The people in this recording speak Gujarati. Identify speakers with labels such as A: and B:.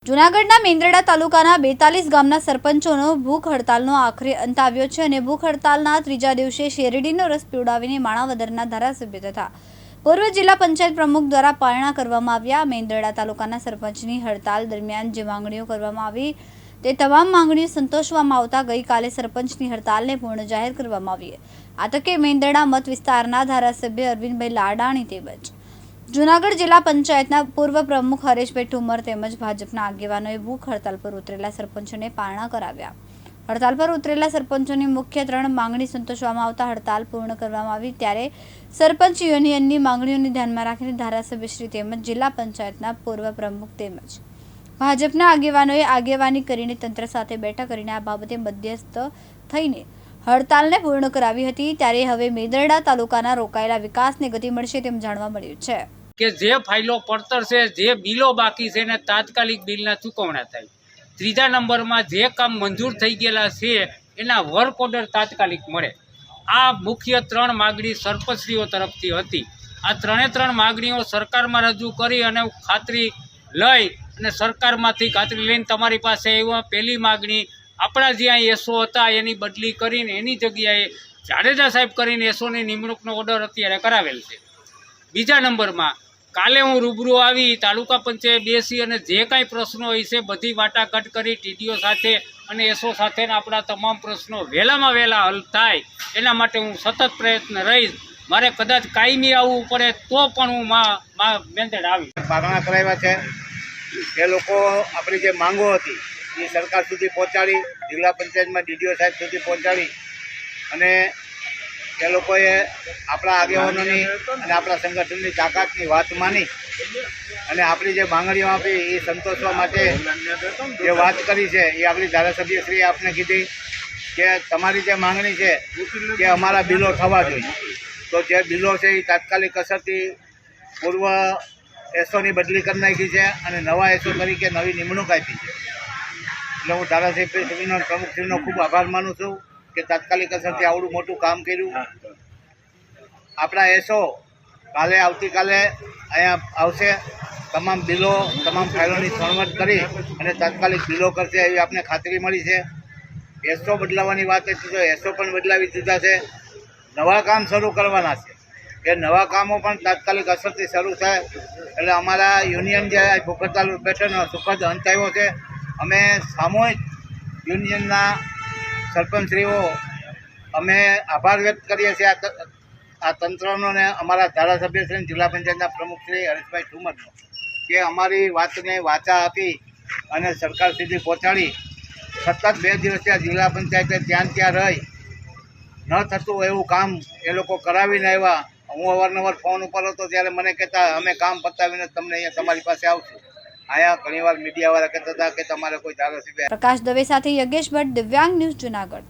A: જૂનાગઢના મેંદરડા તાલુકાના 42 ગામના સરપંચોનો ભૂખ હડતાલનો આખરે અંત આવ્યો છે અને ભૂખ હડતાલના ત્રીજા દિવસે શેરડીનો રસ પીવડાવીને માણાવદરના ધારાસભ્ય તથા પૂર્વ જિલ્લા પંચાયત પ્રમુખ દ્વારા પારણા કરવામાં આવ્યા। મેંદરડા તાલુકાના સરપંચની હડતાલ દરમિયાન જે માંગણીઓ કરવામાં આવી તે તમામ માંગણીઓ સંતોષવામાં આવતા ગઈકાલે સરપંચની હડતાલને પૂર્ણ જાહેર કરવામાં આવી। આ તકે મેંદરડા મત વિસ્તારના ધારાસભ્ય અરવિંદભાઈ લાડાણી તેમજ જૂનાગઢ જિલ્લા પંચાયતના પૂર્વ પ્રમુખ હરેશભાઈ ઠુમર તેમજ ભાજપના આગેવાનોએ ભૂખ હડતાલ પર ઉતરેલા સરપંચોને પારણા કરાવ્યા। હડતાલ પર ઉતરેલા સરપંચોની મુખ્ય 3 માંગણી સંતોષવામાં આવતા હડતાલ પૂર્ણ કરવામાં આવી। ત્યારે સરપંચ યુનિયનની માંગણીઓને ધ્યાનમાં રાખીને ધારાસભ્યશ્રી તેમજ જિલ્લા પંચાયતના પૂર્વ પ્રમુખ તેમજ ભાજપના આગેવાનોએ આગેવાની કરીને તંત્ર સાથે બેઠક કરીને આ બાબતે મધ્યસ્થ થઈને હડતાલને પૂર્ણ કરાવી હતી। ત્યારે હવે મેંદરડા તાલુકાના રોકાયેલા વિકાસને ગતિ મળશે તેમ જાણવા મળ્યું છે
B: કે જે ફાઇલો પડતર છે, જે બિલો બાકી છે ને તાત્કાલિક બિલના ચૂકવણા થાય। ત્રીજા નંબરમાં જે કામ મંજૂર થઈ ગયેલા છે એના વર્ક ઓર્ડર તાત્કાલિક મળે। આ મુખ્ય 3 માગણી સરપંચશ્રીઓ તરફથી હતી। આ 3 માગણીઓ સરકારમાં રજૂ કરી અને ખાતરી લઈ અને સરકારમાંથી ખાતરી લઈને તમારી પાસે એવા પહેલી માગણી આપણા જ્યાં એસો હતા એની બદલી કરીને એની જગ્યાએ જાડેજા સાહેબ કરીને એસોની નિમણૂકનો ઓર્ડર અત્યારે કરાવેલ છે। બીજા નંબરમાં કાલે હું રૂબરૂ આવી તાલુકા પંચાયત બેસી અને જે કાંઈ પ્રશ્નો હોય છે બધી વાટાઘાટ કરી ટીડીઓ સાથે અને એસો સાથેના આપણા તમામ પ્રશ્નો વહેલામાં વહેલા હલ થાય એના માટે હું સતત પ્રયત્ન રહીશ। મારે કદાચ કાયમી આવવું પડે તો પણ હું મેંદરડા આવી
C: પારણા કરાવ્યા છે। એ લોકો આપણી જે માંગો હતી એ સરકાર સુધી પહોંચાડી, જિલ્લા પંચાયતમાં ડીડીઓ સાહેબ સુધી પહોંચાડી અને એ લોકોએ આપણા આગેવાનોની અને આપણા સંગઠનની તાકાતની વાત માની અને આપણી જે માંગણીઓ આપી એ સંતોષવા માટે જે વાત કરી છે એ આપણી ધારાસભ્યશ્રીએ આપને કીધી કે તમારી જે માંગણી છે કે અમારા બિલો થવા જોઈએ, તો જે બિલો છે એ તાત્કાલિક અસરથી પૂર્વ એસોની બદલી કરી નાખી છે અને નવા એસો તરીકે નવી નિમણૂક આપી છે। એટલે હું ધારાસભ્યશ્રીનો પ્રમુખશ્રીનો ખૂબ આભાર માનું છું કે તાત્કાલિક અસરથી આવડું મોટું કામ કર્યું। આપણા એસો આવતીકાલે અહીંયા આવશે, તમામ બિલો તમામ ફાઇલોની સળવટ કરી અને તાત્કાલિક બિલો કરશે એવી આપને ખાતરી મળી છે। એસો બદલાવાની વાત હતી તો એસો પણ બદલાવી દીધા છે। નવા કામ શરૂ કરવાના છે, એ નવા કામો પણ તાત્કાલિક અસરથી શરૂ થાય એટલે અમારા યુનિયન જે ભૂખ હડતાલ બેઠકનો સુખદ અંત આવ્યો છે। અમે સામૂહિક યુનિયનના સરપંચશ્રીઓ અમે આભાર વ્યક્ત કરીએ છીએ આ તંત્રનો ને અમારા ધારાસભ્યશ્રી જિલ્લા પંચાયતના પ્રમુખશ્રી હરેશભાઈ ઠુમરનો કે અમારી વાતને વાચા આપી અને સરકાર સુધી પહોંચાડી। સતત 2 દિવસથી આ જિલ્લા પંચાયતે ત્યાં રહી ન થતું એવું કામ એ લોકો કરાવીને આવ્યા। હું અવારનવાર ફોન ઉપર હતો ત્યારે મને કહેતા અમે કામ પતાવીને તમને અહીંયા તમારી પાસે આવશું। આયા ઘણીવાર મીડિયાવાળા કહેતા હતા કે તમારે કોઈ ધારાસભ્ય।
A: પ્રકાશ દવે સાથે યોગેશ ભટ્ટ, દિવ્યાંગ ન્યૂઝ, જૂનાગઢ।